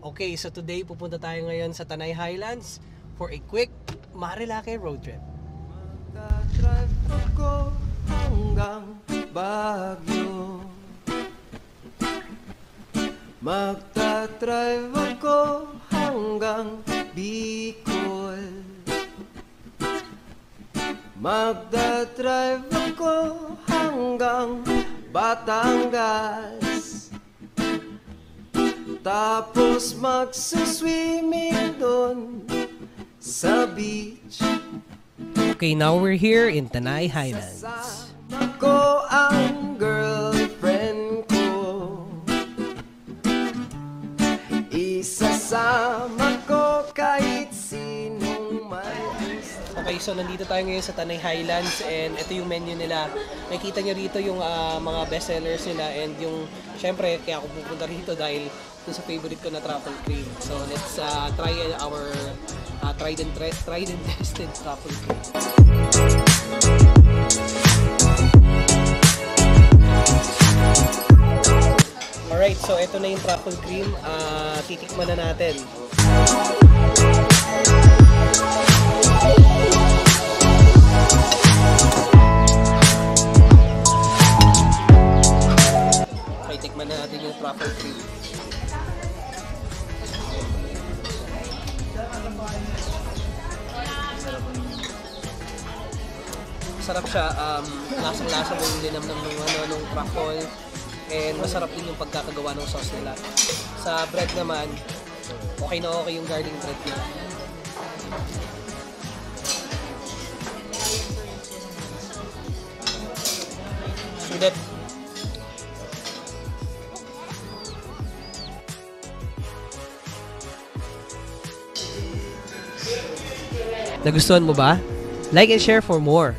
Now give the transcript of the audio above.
Okay, so today pupunta tayo ngayon sa Tanay Highlands for a quick Marilake road trip. Magdadrive ako hanggang Baguio. Magdadrive ako hanggang Bicol. Magdadrive ako hanggang Batangas. Tapos magsuswimming doon sa beach. Okay, now we're here in Tanay Highlands. Kasama ko ang girlfriend ko. Isasama ko kahit sinong may gusto. Okay, so nandito tayo ngayon sa Tanay Highlands and ito yung menu nila. Nakikita nyo rito yung mga bestsellers nila and yung, syempre, kaya ako pupunta rito dahil ito sa favorite ko na truffle cream. So let's try our tried and tested truffle cream. Alright, so ito na yung truffle cream. Titikman na natin. Okay, tikman na natin yung truffle cream. Masarap siya, lasang-lasa mo yung linamnam ng truffle and masarap din yung pagkakagawa ng sauce nila. Sa bread naman, okay na okay yung garlic bread niya. Sulit. Nagustuhan mo ba? Like and share for more.